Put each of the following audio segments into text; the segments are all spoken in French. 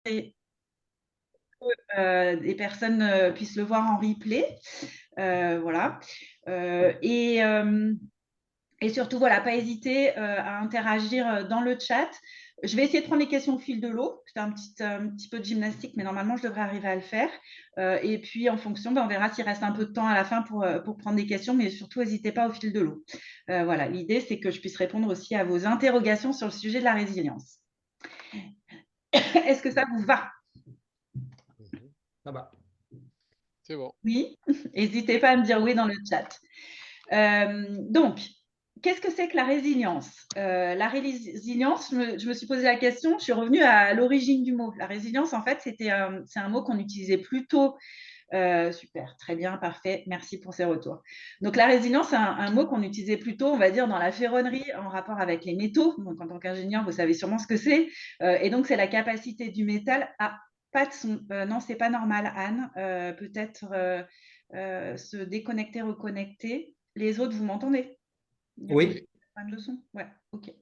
enregistrer, des personnes puissent le voir en replay. Voilà. Et surtout, voilà, pas hésiter à interagir dans le chat. Je vais essayer de prendre les questions au fil de l'eau. C'est un petit peu de gymnastique, mais normalement, je devrais arriver à le faire. Et puis, en fonction, on verra s'il reste un peu de temps à la fin pour prendre des questions, mais surtout, n'hésitez pas au fil de l'eau. Voilà, l'idée, c'est que je puisse répondre aussi à vos interrogations sur le sujet de la résilience. Est-ce que ça vous va? Ça va. C'est bon. Oui, n'hésitez pas à me dire oui dans le chat. Donc, qu'est-ce que c'est que la résilience? La résilience, je me suis posé la question, je suis revenue à l'origine du mot. La résilience, en fait, c'est un mot qu'on utilisait plutôt. Super, très bien, parfait, merci pour ces retours. Donc, la résilience, c'est un mot qu'on utilisait plutôt, on va dire, dans la ferronnerie en rapport avec les métaux. Donc, en tant qu'ingénieur, vous savez sûrement ce que c'est. Et donc, c'est la capacité du métal à pas de son. Non, c'est pas normal, Anne. Peut-être se déconnecter, reconnecter. Les autres, vous m'entendez? Oui. Pas de son? Ouais, ok.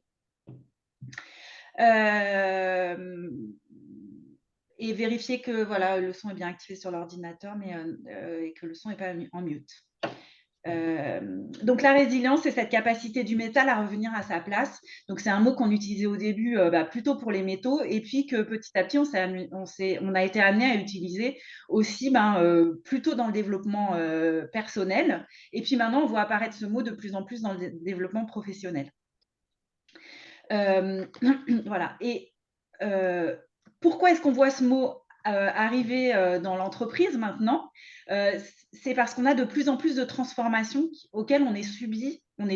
Et vérifier que voilà, le son est bien activé sur l'ordinateur, et que le son n'est pas en mute. Donc la résilience, c'est cette capacité du métal à revenir à sa place. Donc c'est un mot qu'on utilisait au début plutôt pour les métaux, et puis que petit à petit on a été amené à utiliser aussi plutôt dans le développement personnel. Et puis maintenant, on voit apparaître ce mot de plus en plus dans le développement professionnel. Voilà. Et pourquoi est-ce qu'on voit ce mot arriver dans l'entreprise maintenant? C'est parce qu'on a de plus en plus de transformations auxquelles on est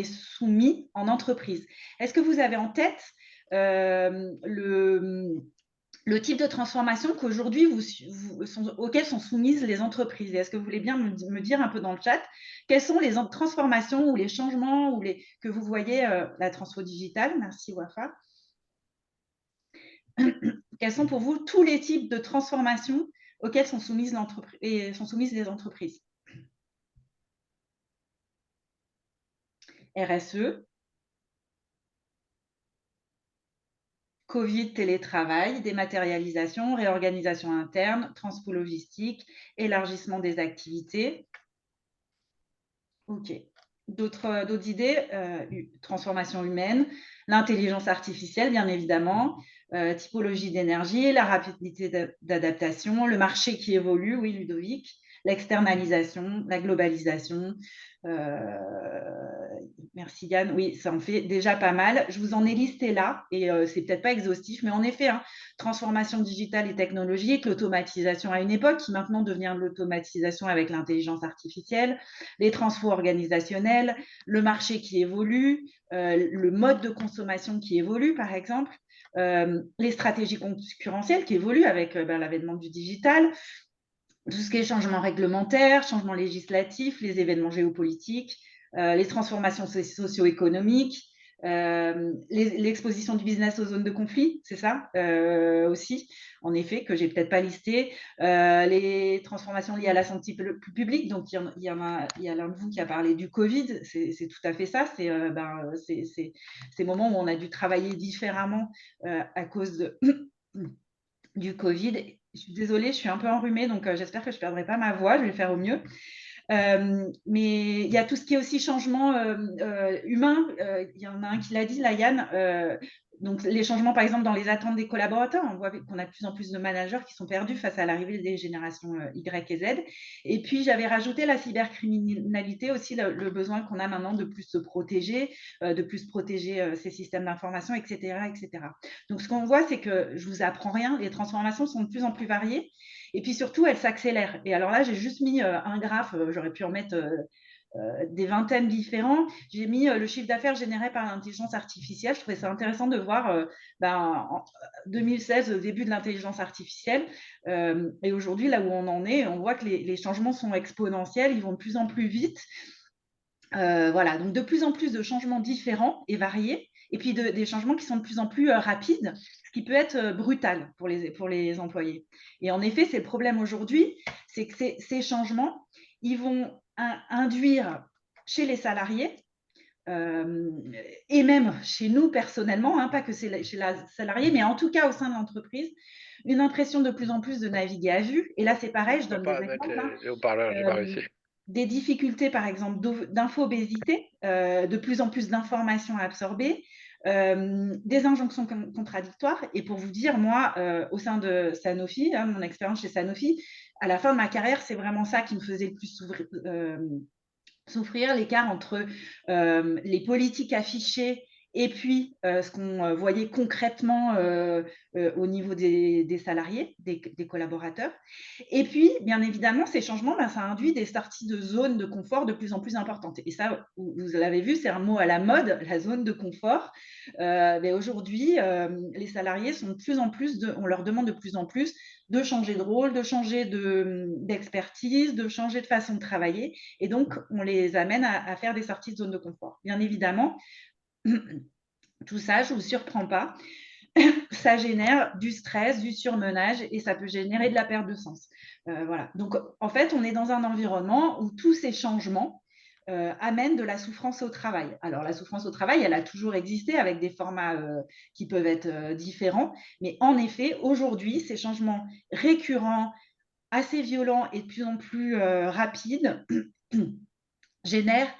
soumis en entreprise. Est-ce que vous avez en tête le type de transformation qu'aujourd'hui auxquelles sont soumises les entreprises? Est-ce que vous voulez bien me dire un peu dans le chat quelles sont les transformations ou les changements que vous voyez, la transfo digitale? Merci Wafa. Quels sont pour vous tous les types de transformations auxquelles sont soumises les entreprises? RSE, Covid, télétravail, dématérialisation, réorganisation interne, transpo logistique, élargissement des activités. Ok. D'autres idées? Transformation humaine, l'intelligence artificielle, bien évidemment, typologie d'énergie, la rapidité d'adaptation, le marché qui évolue, oui, Ludovic, l'externalisation, la globalisation. Merci Yann, oui, ça en fait déjà pas mal. Je vous en ai listé là, et c'est peut-être pas exhaustif, mais en effet, transformation digitale et technologique, l'automatisation à une époque, qui maintenant devient l'automatisation avec l'intelligence artificielle, les transferts organisationnels, le marché qui évolue, le mode de consommation qui évolue, par exemple, les stratégies concurrentielles qui évoluent avec l'avènement du digital, tout ce qui est changement réglementaire, changement législatif, les événements géopolitiques, les transformations socio-économiques, l'exposition du business aux zones de conflit, c'est ça aussi, en effet, que j'ai peut-être pas listé, les transformations liées à la santé publique. Donc il y a l'un de vous qui a parlé du Covid, c'est tout à fait ça. C'est ces moments où on a dû travailler différemment à cause du Covid. Je suis désolée, je suis un peu enrhumée, donc j'espère que je ne perdrai pas ma voix, je vais le faire au mieux. Mais il y a tout ce qui est aussi changement humain. Il y en a un qui l'a dit, la Yann. Donc, les changements, par exemple, dans les attentes des collaborateurs, on voit qu'on a de plus en plus de managers qui sont perdus face à l'arrivée des générations Y et Z. Et puis, j'avais rajouté la cybercriminalité aussi, le besoin qu'on a maintenant de plus se protéger, de plus protéger ces systèmes d'information, etc., etc. Donc, ce qu'on voit, c'est que je ne vous apprends rien, les transformations sont de plus en plus variées. Et puis surtout, elles s'accélèrent. Et alors là, j'ai juste mis un graphe, j'aurais pu en mettre des vingtaines différents. J'ai mis le chiffre d'affaires généré par l'intelligence artificielle. Je trouvais ça intéressant de voir en 2016, au début de l'intelligence artificielle. Et aujourd'hui, là où on en est, on voit que les changements sont exponentiels, ils vont de plus en plus vite. Voilà, donc de plus en plus de changements différents et variés, et puis des changements qui sont de plus en plus rapides, ce qui peut être brutal pour les employés. Et en effet, c'est le problème aujourd'hui, c'est que ces changements, ils vont induire chez les salariés et même chez nous personnellement, hein, pas que chez la salariée, mais en tout cas au sein de l'entreprise, une impression de plus en plus de naviguer à vue. Et là, c'est pareil, je On va donne des pas mettre exemples, hein. les haut-parleurs, j'ai pas réussi. Des difficultés, par exemple, d'infobésité, de plus en plus d'informations à absorber, des injonctions contradictoires. Et pour vous dire, moi, au sein de Sanofi, hein, mon expérience chez Sanofi, à la fin de ma carrière, c'est vraiment ça qui me faisait le plus souffrir, l'écart entre les politiques affichées et puis ce qu'on voyait concrètement au niveau des salariés, des collaborateurs. Et puis, bien évidemment, ces changements, ben, ça induit des sorties de zones de confort de plus en plus importantes. Et ça, vous l'avez vu, c'est un mot à la mode, la zone de confort. Mais aujourd'hui, les salariés sont de plus en plus, on leur demande de plus en plus de changer de rôle, de changer d'expertise, de changer de façon de travailler. Et donc, on les amène à faire des sorties de zone de confort. Bien évidemment, tout ça, je ne vous surprends pas, ça génère du stress, du surmenage et ça peut générer de la perte de sens. Voilà. Donc, en fait, on est dans un environnement où tous ces changements amènent de la souffrance au travail. Alors, la souffrance au travail, elle a toujours existé avec des formats qui peuvent être différents. Mais en effet, aujourd'hui, ces changements récurrents, assez violents et de plus en plus rapides génèrent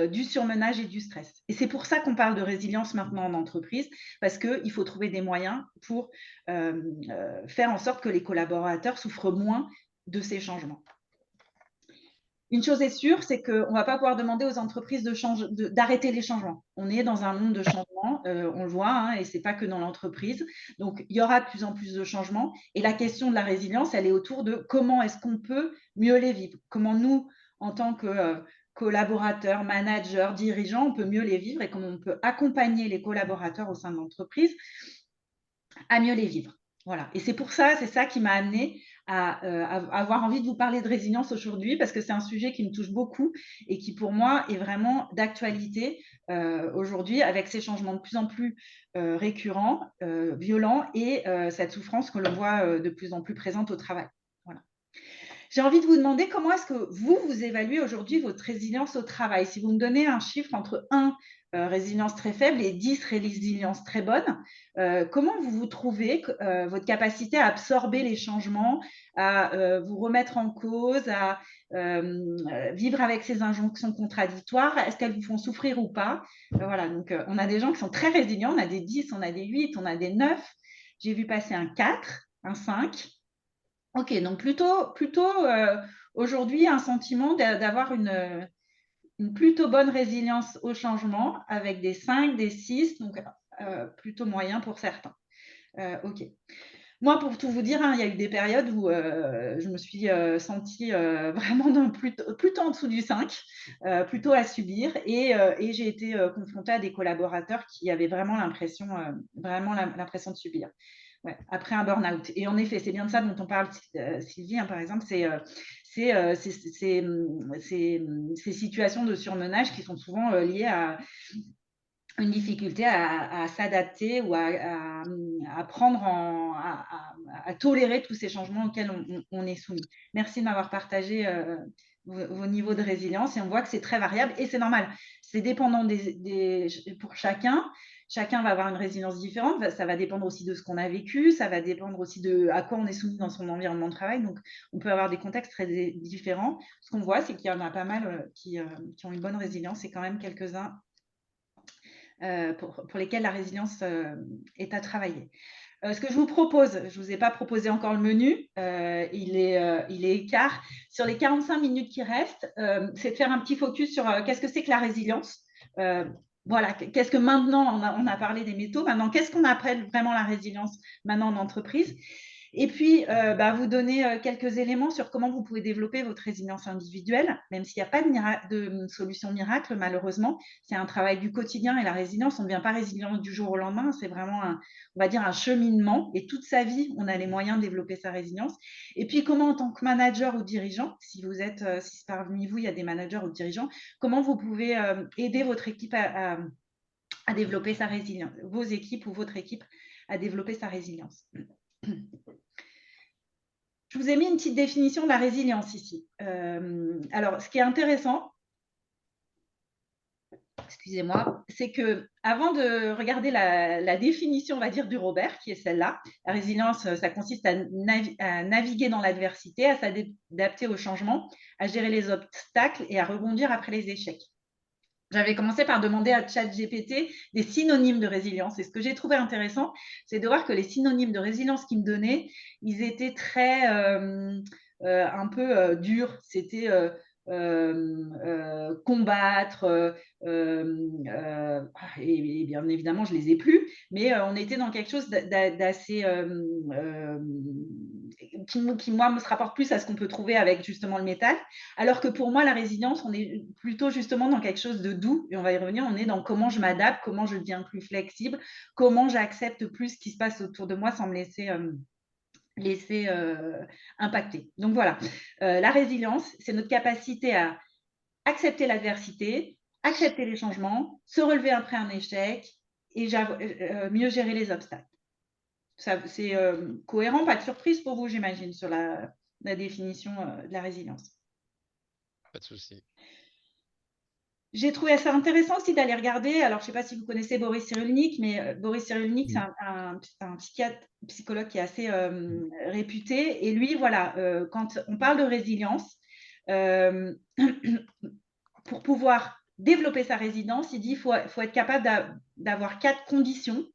du surmenage et du stress. Et c'est pour ça qu'on parle de résilience maintenant en entreprise, parce qu'il faut trouver des moyens pour faire en sorte que les collaborateurs souffrent moins de ces changements. Une chose est sûre, c'est qu'on ne va pas pouvoir demander aux entreprises d'arrêter les changements. On est dans un monde de changements, on le voit, hein, et ce n'est pas que dans l'entreprise. Donc, il y aura de plus en plus de changements. Et la question de la résilience, elle est autour de comment est-ce qu'on peut mieux les vivre. Comment nous, en tant que collaborateurs, managers, dirigeants, on peut mieux les vivre et comment on peut accompagner les collaborateurs au sein de l'entreprise à mieux les vivre. Voilà. Et c'est pour ça, c'est ça qui m'a amené à avoir envie de vous parler de résilience aujourd'hui, parce que c'est un sujet qui me touche beaucoup et qui, pour moi, est vraiment d'actualité aujourd'hui, avec ces changements de plus en plus récurrents, violents, et cette souffrance que l'on voit de plus en plus présente au travail. Voilà. J'ai envie de vous demander comment est-ce que vous évaluez aujourd'hui votre résilience au travail. Si vous me donnez un chiffre entre 1, résilience très faible, et 10, résilience très bonne, comment vous trouvez votre capacité à absorber les changements, à vous remettre en cause, à vivre avec ces injonctions contradictoires? Est-ce qu'elles vous font souffrir ou pas? Voilà, donc on a des gens qui sont très résilients, on a des 10, on a des 8, on a des 9. J'ai vu passer un 4, un 5. Ok, donc plutôt aujourd'hui un sentiment d'avoir une plutôt bonne résilience au changement avec des 5, des 6, donc plutôt moyen pour certains. Ok. Moi, pour tout vous dire, hein, il y a eu des périodes où je me suis sentie vraiment plutôt en dessous du 5, plutôt à subir, et j'ai été confrontée à des collaborateurs qui avaient vraiment l'impression de subir. Ouais, après un burn-out. Et en effet, c'est bien de ça dont on parle, Sylvie, hein, par exemple, c'est ces situations de surmenage qui sont souvent liées à une difficulté à s'adapter ou à prendre à tolérer tous ces changements auxquels on est soumis. Merci de m'avoir partagé vos niveaux de résilience, et on voit que c'est très variable et c'est normal. C'est dépendant pour chacun. Chacun va avoir une résilience différente. Ça va dépendre aussi de ce qu'on a vécu. Ça va dépendre aussi de à quoi on est soumis dans son environnement de travail. Donc, on peut avoir des contextes très différents. Ce qu'on voit, c'est qu'il y en a pas mal qui ont une bonne résilience, et quand même quelques-uns pour lesquels la résilience est à travailler. Ce que je vous propose, je ne vous ai pas proposé encore le menu, il est quart. Sur les 45 minutes qui restent, c'est de faire un petit focus sur qu'est-ce que c'est que la résilience. Voilà, qu'est-ce que maintenant, on a parlé des métaux, maintenant, qu'est-ce qu'on appelle vraiment la résilience maintenant en entreprise? Et puis, vous donner quelques éléments sur comment vous pouvez développer votre résilience individuelle, même s'il n'y a pas de solution miracle, malheureusement. C'est un travail du quotidien, et la résilience, on ne devient pas résilient du jour au lendemain. C'est vraiment, on va dire, un cheminement. Et toute sa vie, on a les moyens de développer sa résilience. Et puis, comment, en tant que manager ou dirigeant, si parmi vous, il y a des managers ou dirigeants, comment vous pouvez aider votre équipe à développer sa résilience, vos équipes ou votre équipe à développer sa résilience. Je vous ai mis une petite définition de la résilience ici. Alors, ce qui est intéressant, excusez-moi, c'est que avant de regarder la définition, on va dire, du Robert, qui est celle-là, la résilience, ça consiste à naviguer dans l'adversité, à s'adapter au changement, à gérer les obstacles et à rebondir après les échecs. J'avais commencé par demander à ChatGPT des synonymes de résilience. Et ce que j'ai trouvé intéressant, c'est de voir que les synonymes de résilience qu'il me donnait, ils étaient très un peu durs. C'était combattre, et bien évidemment, je ne les ai plus, mais on était dans quelque chose d'assez qui, moi, me se rapporte plus à ce qu'on peut trouver avec justement le métal. Alors que pour moi, la résilience, on est plutôt justement dans quelque chose de doux, et on va y revenir, on est dans comment je m'adapte, comment je deviens plus flexible, comment j'accepte plus ce qui se passe autour de moi sans me laisser impacter. Donc voilà, la résilience, c'est notre capacité à accepter l'adversité, accepter les changements, se relever après un échec et mieux gérer les obstacles. C'est cohérent, pas de surprise pour vous, j'imagine, sur la définition de la résilience. Pas de souci. J'ai trouvé ça intéressant aussi d'aller regarder. Alors, je ne sais pas si vous connaissez Boris Cyrulnik, mais Boris Cyrulnik, c'est un psychiatre, psychologue qui est assez réputé. Et lui, voilà, quand on parle de résilience, pour pouvoir développer sa résilience, il dit qu'il faut être capable d'avoir 4 conditions.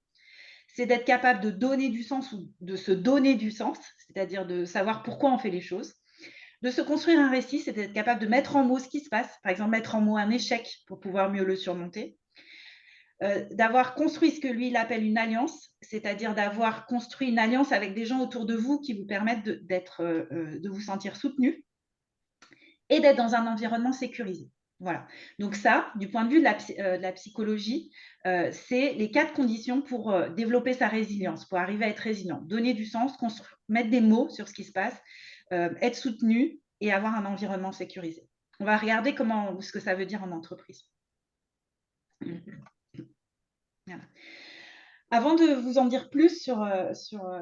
C'est d'être capable de donner du sens ou de se donner du sens, c'est-à-dire de savoir pourquoi on fait les choses. De se construire un récit, c'est d'être capable de mettre en mots ce qui se passe, par exemple mettre en mots un échec pour pouvoir mieux le surmonter. D'avoir construit ce que lui il appelle une alliance, c'est-à-dire d'avoir construit une alliance avec des gens autour de vous qui vous permettent de vous sentir soutenu et d'être dans un environnement sécurisé. Voilà. Donc ça, du point de vue de la psychologie, c'est les 4 conditions pour développer sa résilience, pour arriver à être résilient. Donner du sens, mettre des mots sur ce qui se passe, être soutenu et avoir un environnement sécurisé. On va regarder ce que ça veut dire en entreprise. Voilà. Avant de vous en dire plus sur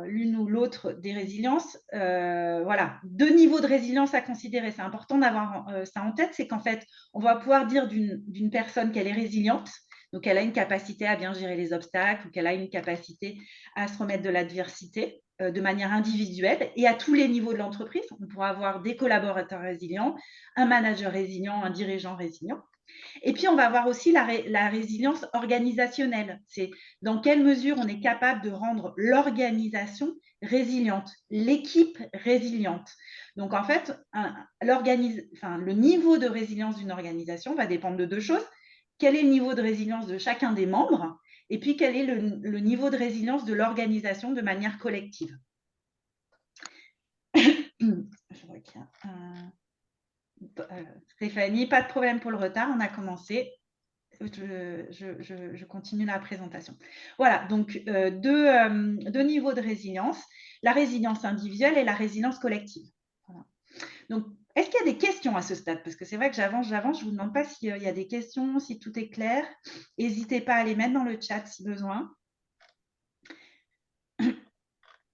l'une ou l'autre des résiliences, voilà, 2 niveaux de résilience à considérer. C'est important d'avoir ça en tête, c'est qu'en fait, on va pouvoir dire d'une personne qu'elle est résiliente, donc elle a une capacité à bien gérer les obstacles ou qu'elle a une capacité à se remettre de l'adversité de manière individuelle et à tous les niveaux de l'entreprise. On pourra avoir des collaborateurs résilients, un manager résilient, un dirigeant résilient. Et puis, on va avoir aussi la résilience organisationnelle. C'est dans quelle mesure on est capable de rendre l'organisation résiliente, l'équipe résiliente. Donc, en fait, le niveau de résilience d'une organisation va dépendre de 2 choses. Quel est le niveau de résilience de chacun des membres? Et puis, quel est le niveau de résilience de l'organisation de manière collective? Je vois qu'il y a Stéphanie, pas de problème pour le retard, on a commencé. Je continue la présentation. Voilà, donc 2 niveaux de résilience, la résilience individuelle et la résilience collective. Voilà. Donc, est-ce qu'il y a des questions à ce stade? Parce que c'est vrai que j'avance, je ne vous demande pas s'il y a des questions, si tout est clair. N'hésitez pas à les mettre dans le chat si besoin.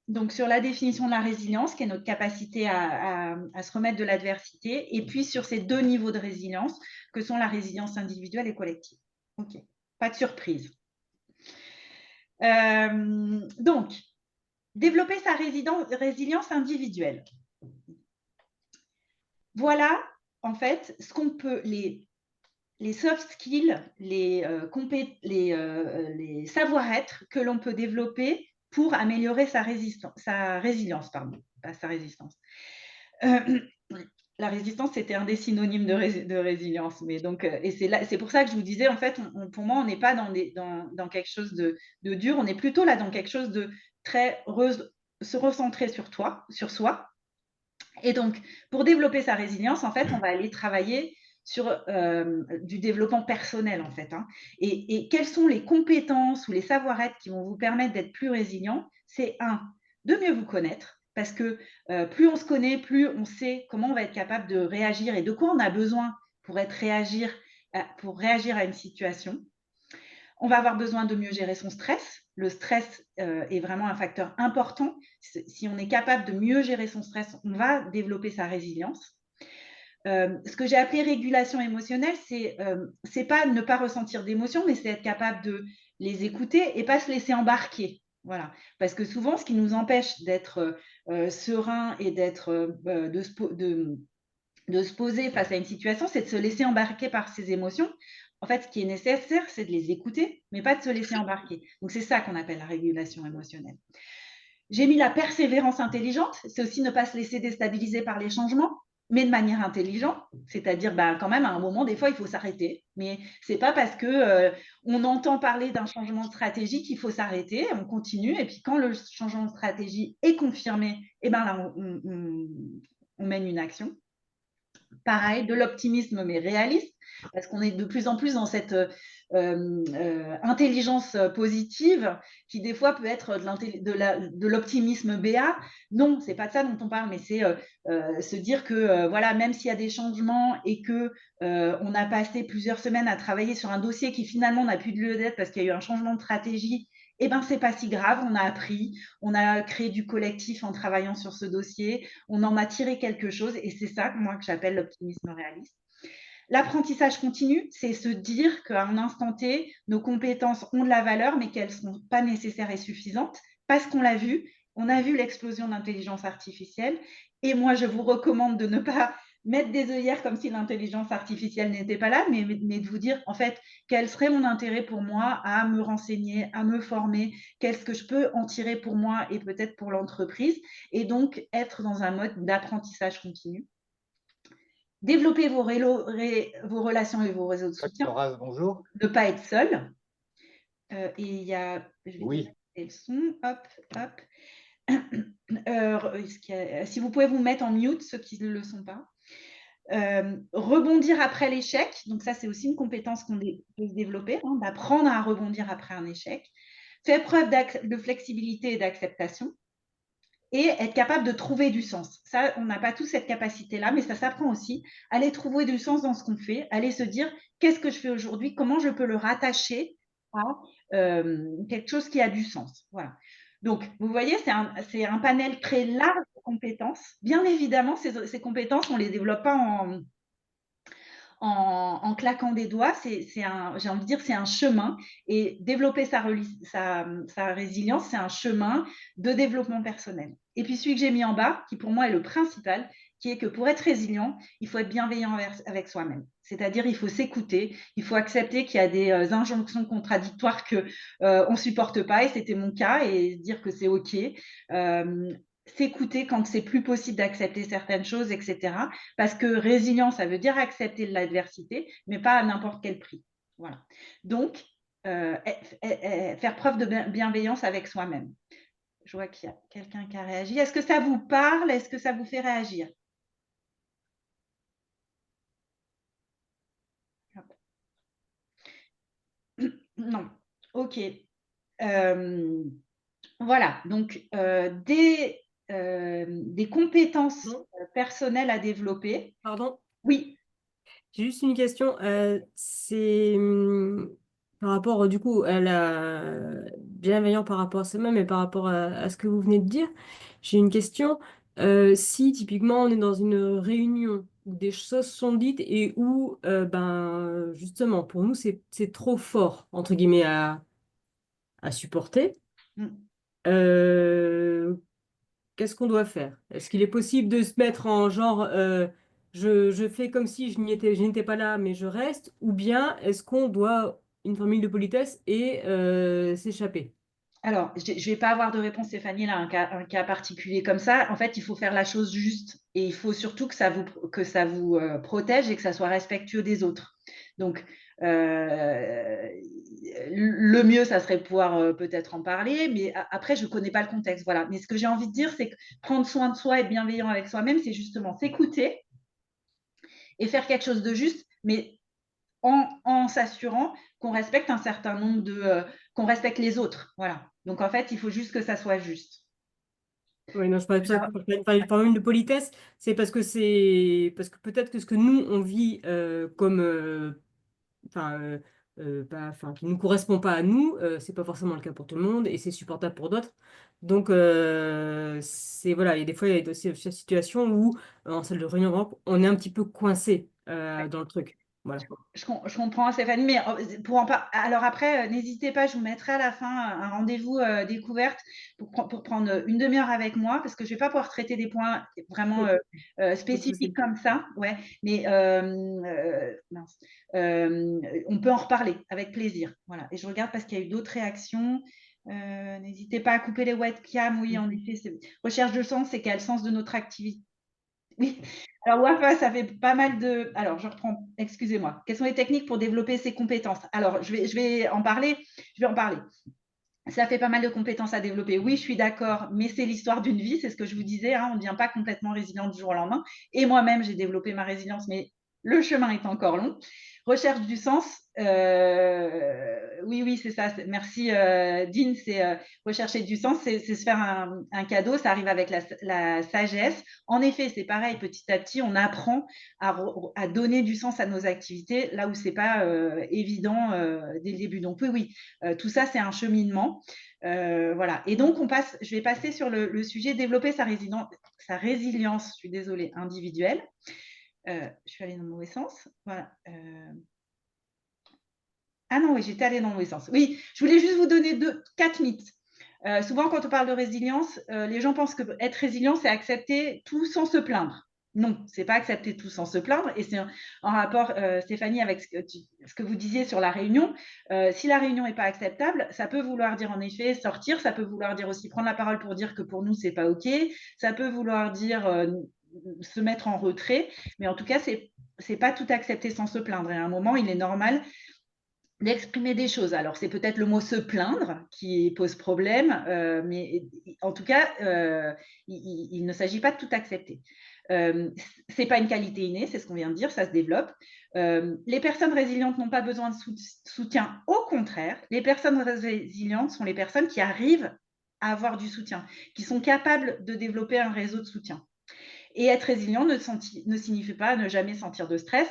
Donc, sur la définition de la résilience, qui est notre capacité à se remettre de l'adversité, et puis sur ces 2 niveaux de résilience, que sont la résilience individuelle et collective. OK, pas de surprise. Donc, développer sa résilience individuelle. Voilà, en fait, ce qu'on peut, les soft skills, les savoir-être que l'on peut développer pour améliorer sa résilience, pardon, pas sa résistance. La résistance, c'était un des synonymes de résilience. Mais donc, et c'est pour ça que je vous disais, en fait, pour moi, on n'est pas dans quelque chose de dur, on est plutôt là dans quelque chose de très se recentrer sur soi. Et donc, pour développer sa résilience, en fait, on va aller travailler sur du développement personnel, en fait. Hein. Et quelles sont les compétences ou les savoir-être qui vont vous permettre d'être plus résilient? C'est de mieux vous connaître, parce que plus on se connaît, plus on sait comment on va être capable de réagir et de quoi on a besoin pour réagir à une situation. On va avoir besoin de mieux gérer son stress. Le stress est vraiment un facteur important. Si on est capable de mieux gérer son stress, on va développer sa résilience. Ce que j'ai appelé régulation émotionnelle, c'est pas ne pas ressentir d'émotions, mais c'est être capable de les écouter et pas se laisser embarquer. Voilà. Parce que souvent, ce qui nous empêche d'être serein et de se poser face à une situation, c'est de se laisser embarquer par ses émotions. En fait, ce qui est nécessaire, c'est de les écouter, mais pas de se laisser embarquer. Donc, c'est ça qu'on appelle la régulation émotionnelle. J'ai mis la persévérance intelligente, c'est aussi ne pas se laisser déstabiliser par les changements, mais de manière intelligente, c'est-à-dire quand même à un moment, des fois, il faut s'arrêter. Mais c'est pas parce que on entend parler d'un changement de stratégie qu'il faut s'arrêter, on continue. Et puis quand le changement de stratégie est confirmé, et ben là, on mène une action. Pareil, de l'optimisme mais réaliste, parce qu'on est de plus en plus dans cette intelligence positive qui des fois peut être de l'optimisme BA. Non, c'est pas de ça dont on parle, mais c'est se dire que voilà, même s'il y a des changements et que on a passé plusieurs semaines à travailler sur un dossier qui finalement n'a plus de lieu d'être parce qu'il y a eu un changement de stratégie, eh ben c'est pas si grave, on a appris, on a créé du collectif en travaillant sur ce dossier, on en a tiré quelque chose et c'est ça, moi, que j'appelle l'optimisme réaliste. L'apprentissage continu, c'est se dire qu'à un instant T, nos compétences ont de la valeur, mais qu'elles ne sont pas nécessaires et suffisantes parce qu'on l'a vu, on a vu l'explosion d'intelligence artificielle et moi, je vous recommande de ne pas mettre des œillères comme si l'intelligence artificielle n'était pas là, mais de vous dire, en fait, quel serait mon intérêt pour moi à me renseigner, à me former, qu'est-ce que je peux en tirer pour moi et peut-être pour l'entreprise, et donc être dans un mode d'apprentissage continu. Développer vos relations et vos réseaux de soutien, Horace, bonjour. ne pas être seul. Et il y a, je vais Oui. le son, hop, hop. Si vous pouvez vous mettre en mute, ceux qui ne le sont pas. Rebondir après l'échec, donc ça c'est aussi une compétence qu'on peut se développer, hein, d'apprendre à rebondir après un échec. Faire preuve de flexibilité et d'acceptation et être capable de trouver du sens. Ça, on n'a pas tous cette capacité-là, mais ça s'apprend aussi. Aller trouver du sens dans ce qu'on fait, aller se dire qu'est-ce que je fais aujourd'hui, comment je peux le rattacher à quelque chose qui a du sens. Voilà. Donc, vous voyez, c'est un panel très large de compétences. Bien évidemment, ces compétences, on ne les développe pas en claquant des doigts. J'ai envie de dire, c'est un chemin. Et développer sa résilience, c'est un chemin de développement personnel. Et puis celui que j'ai mis en bas, qui pour moi est le principal, qui est que pour être résilient, il faut être bienveillant avec soi-même. C'est-à-dire, il faut s'écouter, il faut accepter qu'il y a des injonctions contradictoires qu'on ne supporte pas, et c'était mon cas, et dire que c'est OK. S'écouter quand c'est plus possible d'accepter certaines choses, etc. Parce que résilience, ça veut dire accepter l'adversité, mais pas à n'importe quel prix. Voilà. Donc, faire preuve de bienveillance avec soi-même. Je vois qu'il y a quelqu'un qui a réagi. Est-ce que ça vous parle? Est-ce que ça vous fait réagir? Non. OK. Voilà. Donc, des compétences personnelles à développer. Pardon, Oui. j'ai juste une question. C'est par rapport du coup à la bienveillance par rapport à soi-même et par rapport à ce que vous venez de dire. J'ai une question. Si typiquement on est dans une réunion où des choses sont dites et où ben justement pour nous c'est trop fort entre guillemets à supporter. Mm. euh, Qu'est-ce qu'on doit faire? Est-ce qu'il est possible de se mettre en genre, je fais comme si je n'étais pas là, mais je reste, ou bien est-ce qu'on doit une formule de politesse et s'échapper? Alors, je ne vais pas avoir de réponse, Stéphanie, là, un cas particulier comme ça. En fait, il faut faire la chose juste et il faut surtout que ça vous protège et que ça soit respectueux des autres. Donc, le mieux, ça serait de pouvoir peut-être en parler, mais après, je ne connais pas le contexte. Voilà. Mais ce que j'ai envie de dire, c'est que prendre soin de soi et être bienveillant avec soi-même, c'est justement s'écouter et faire quelque chose de juste, mais en s'assurant qu'on respecte un certain nombre qu'on respecte les autres. Voilà. Donc, en fait, il faut juste que ça soit juste. Oui, non, je parle de formule de politesse, c'est parce que peut-être que ce que nous on vit comme enfin, qui ne nous correspond pas à nous, c'est pas forcément le cas pour tout le monde et c'est supportable pour d'autres. Donc, voilà, et des fois, il y a aussi cette situation où, en salle de réunion, par exemple, on est un petit peu coincé dans le truc. Voilà. Je comprends, Stéphanie, mais alors après, n'hésitez pas, je vous mettrai à la fin un rendez-vous découverte pour prendre une demi-heure avec moi, parce que je ne vais pas pouvoir traiter des points vraiment spécifiques comme ça, ouais, mais mince. On peut en reparler avec plaisir. Voilà. Et je regarde parce qu'il y a eu d'autres réactions. N'hésitez pas à couper les webcams, oui, en effet, recherche de sens, c'est quel sens de notre activité. Oui, alors WAFA, ça fait pas mal de... Alors, je reprends, excusez-moi. Quelles sont les techniques pour développer ses compétences? Alors, je vais en parler. Ça fait pas mal de compétences à développer. Oui, je suis d'accord, mais c'est l'histoire d'une vie, c'est ce que je vous disais. Hein, on ne devient pas complètement résilient du jour au lendemain. Et moi-même, j'ai développé ma résilience, mais le chemin est encore long. Recherche du sens. Oui, c'est ça. Merci, Dean. C'est rechercher du sens, c'est se faire un cadeau. Ça arrive avec la sagesse. En effet, c'est pareil. Petit à petit, on apprend à donner du sens à nos activités là où c'est pas évident dès le début. Donc oui, tout ça, c'est un cheminement. Voilà. Et donc, je vais passer sur le sujet développer sa résilience, je suis désolée, individuelle. Je suis allée dans le mauvais sens. Voilà. Ah non, oui, j'étais allée dans le mauvais sens. Oui, je voulais juste vous donner 4 mythes. Souvent, quand on parle de résilience, les gens pensent que être résilient, c'est accepter tout sans se plaindre. Non, c'est pas accepter tout sans se plaindre. Et c'est en rapport, Stéphanie, avec ce que vous disiez sur la réunion. Si la réunion n'est pas acceptable, ça peut vouloir dire en effet sortir. Ça peut vouloir dire aussi prendre la parole pour dire que pour nous, c'est pas OK. Ça peut vouloir dire se mettre en retrait. Mais en tout cas, c'est pas tout accepter sans se plaindre. Et à un moment, il est normal d'exprimer des choses. Alors, c'est peut-être le mot se plaindre qui pose problème, mais en tout cas, il ne s'agit pas de tout accepter. C'est pas une qualité innée, c'est ce qu'on vient de dire, ça se développe. Les personnes résilientes n'ont pas besoin de soutien. Au contraire, les personnes résilientes sont les personnes qui arrivent à avoir du soutien, qui sont capables de développer un réseau de soutien. Et être résilient ne signifie pas ne jamais sentir de stress.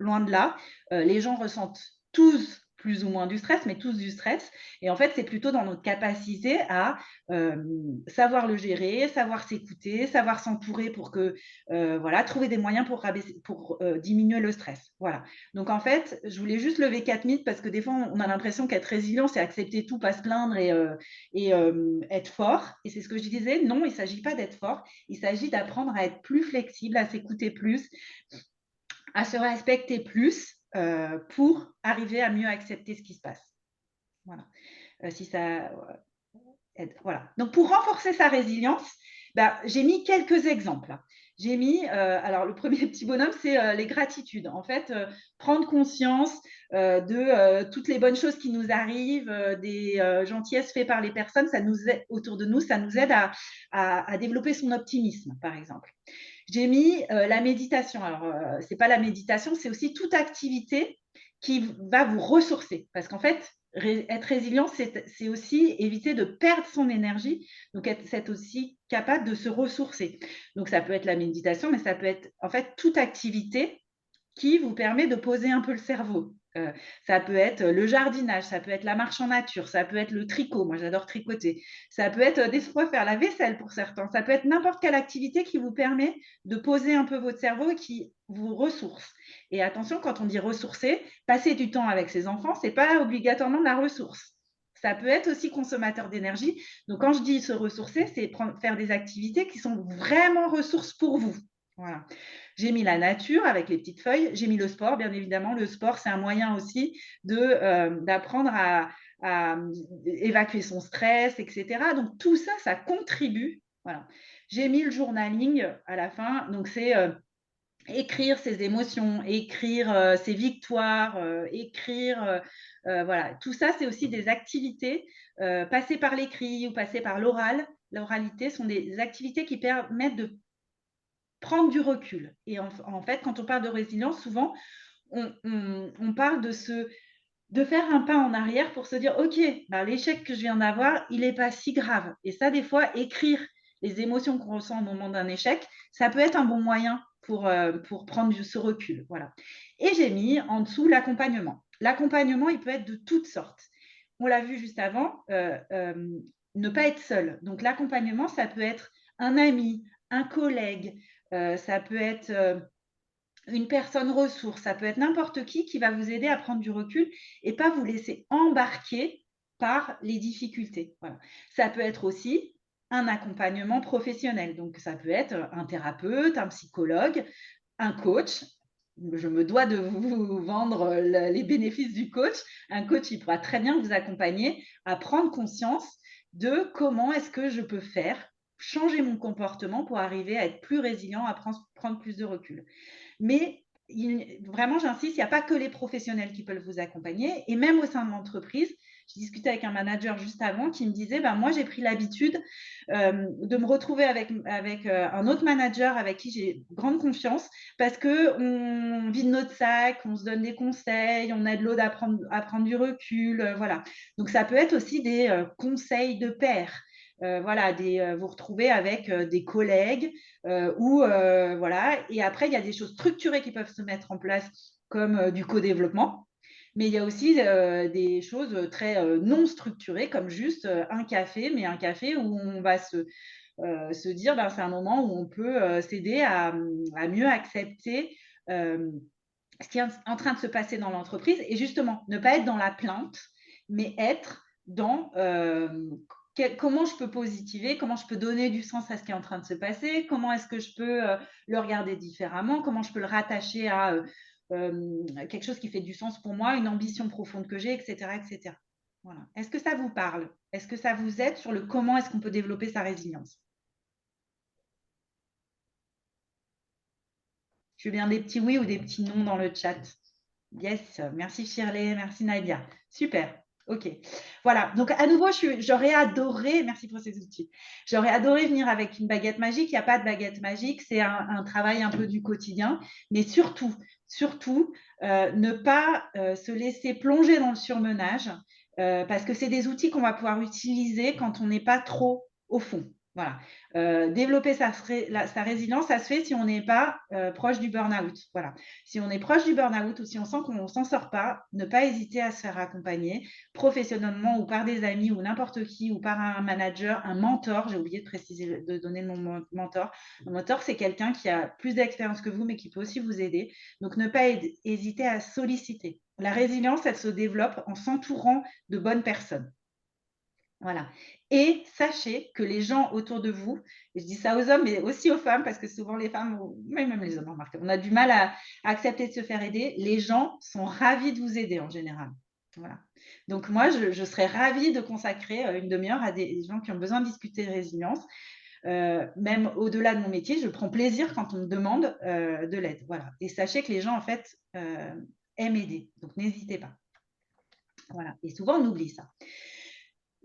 Loin de là, les gens ressentent tous plus ou moins du stress, mais tous du stress. Et en fait, c'est plutôt dans notre capacité à savoir le gérer, savoir s'écouter, savoir s'entourer pour que, trouver des moyens pour diminuer le stress. Voilà. Donc, en fait, je voulais juste lever 4 mythes parce que des fois, on a l'impression qu'être résilient, c'est accepter tout, pas se plaindre et être fort. Et c'est ce que je disais. Non, il ne s'agit pas d'être fort. Il s'agit d'apprendre à être plus flexible, à s'écouter plus, à se respecter plus pour arriver à mieux accepter ce qui se passe. Voilà. Si ça aide. Voilà. Donc, pour renforcer sa résilience, j'ai mis quelques exemples. J'ai mis, alors le premier petit bonhomme, c'est les gratitudes. En fait, prendre conscience de toutes les bonnes choses qui nous arrivent, des gentillesses faites par les personnes, ça nous aide, autour de nous, ça nous aide à développer son optimisme, par exemple. J'ai mis la méditation. Alors, ce n'est pas la méditation, c'est aussi toute activité qui va vous ressourcer. Parce qu'en fait, être résilient, c'est aussi éviter de perdre son énergie. Donc, être aussi capable de se ressourcer. Donc, ça peut être la méditation, mais ça peut être en fait toute activité qui vous permet de poser un peu le cerveau. Ça peut être le jardinage, ça peut être la marche en nature, ça peut être le tricot, moi j'adore tricoter, ça peut être des fois faire la vaisselle pour certains, ça peut être n'importe quelle activité qui vous permet de poser un peu votre cerveau et qui vous ressource. Et attention, quand on dit ressourcer, passer du temps avec ses enfants, ce n'est pas obligatoirement de la ressource. Ça peut être aussi consommateur d'énergie. Donc quand je dis se ressourcer, c'est faire des activités qui sont vraiment ressources pour vous. Voilà. J'ai mis la nature avec les petites feuilles. J'ai mis le sport, bien évidemment. Le sport, c'est un moyen aussi d'apprendre à évacuer son stress, etc. Donc, tout ça, ça contribue. Voilà. J'ai mis le journaling à la fin. Donc, c'est écrire ses émotions, écrire ses victoires, écrire... voilà. Tout ça, c'est aussi des activités. Passer par l'écrit ou passer par l'oral. L'oralité sont des activités qui permettent de prendre du recul. Et en fait, quand on parle de résilience, souvent, on parle de faire un pas en arrière pour se dire, OK, l'échec que je viens d'avoir, il n'est pas si grave. Et ça, des fois, écrire les émotions qu'on ressent au moment d'un échec, ça peut être un bon moyen pour prendre ce recul. Voilà. Et j'ai mis en dessous l'accompagnement. L'accompagnement, il peut être de toutes sortes. On l'a vu juste avant, ne pas être seul. Donc l'accompagnement, ça peut être un ami, un collègue, ça peut être une personne ressource, ça peut être n'importe qui va vous aider à prendre du recul et pas vous laisser embarquer par les difficultés. Voilà. Ça peut être aussi un accompagnement professionnel. Donc, ça peut être un thérapeute, un psychologue, un coach. Je me dois de vous vendre les bénéfices du coach. Un coach, il pourra très bien vous accompagner à prendre conscience de comment est-ce que je peux faire, changer mon comportement pour arriver à être plus résilient, à prendre plus de recul. Mais vraiment, j'insiste, il n'y a pas que les professionnels qui peuvent vous accompagner. Et même au sein de l'entreprise, je discutais avec un manager juste avant qui me disait, moi, j'ai pris l'habitude de me retrouver avec un autre manager avec qui j'ai grande confiance parce qu'on vide notre sac, on se donne des conseils, on aide l'autre à prendre du recul. Voilà. Donc, ça peut être aussi des conseils de pairs. Voilà, vous retrouvez avec des collègues voilà. Et après, il y a des choses structurées qui peuvent se mettre en place comme du co-développement. Mais il y a aussi des choses très non structurées comme juste un café, mais un café où on va se dire c'est un moment où on peut s'aider à mieux accepter ce qui est en train de se passer dans l'entreprise et justement ne pas être dans la plainte, mais être dans comment je peux positiver, comment je peux donner du sens à ce qui est en train de se passer, comment est-ce que je peux le regarder différemment, comment je peux le rattacher à quelque chose qui fait du sens pour moi, une ambition profonde que j'ai, etc. etc. Voilà. Est-ce que ça vous parle? Est-ce que ça vous aide sur le comment est-ce qu'on peut développer sa résilience? Je veux bien des petits oui ou des petits non dans le chat. Yes, merci Shirley, merci Nadia. Super, ok. Voilà, donc à nouveau, j'aurais adoré, merci pour ces outils, j'aurais adoré venir avec une baguette magique. Il n'y a pas de baguette magique, c'est un travail un peu du quotidien, mais surtout, ne pas se laisser plonger dans le surmenage, parce que c'est des outils qu'on va pouvoir utiliser quand on n'est pas trop au fond. Voilà. Développer sa résilience, ça se fait si on n'est pas proche du burn-out. Voilà. Si on est proche du burn-out ou si on sent qu'on ne s'en sort pas, ne pas hésiter à se faire accompagner professionnellement ou par des amis ou n'importe qui ou par un manager, un mentor. J'ai oublié de préciser, de donner mon mentor. Un mentor, c'est quelqu'un qui a plus d'expérience que vous, mais qui peut aussi vous aider. Donc, ne pas hésiter à solliciter. La résilience, elle se développe en s'entourant de bonnes personnes. Voilà. Et sachez que les gens autour de vous, et je dis ça aux hommes, mais aussi aux femmes, parce que souvent les femmes, même les hommes, remarquez, on a du mal à accepter de se faire aider. Les gens sont ravis de vous aider en général. Voilà. Donc moi, je serais ravie de consacrer une demi-heure à des gens qui ont besoin de discuter de résilience. Même au-delà de mon métier, je prends plaisir quand on me demande de l'aide. Voilà. Et sachez que les gens, en fait, aiment aider. Donc n'hésitez pas. Voilà. Et souvent, on oublie ça.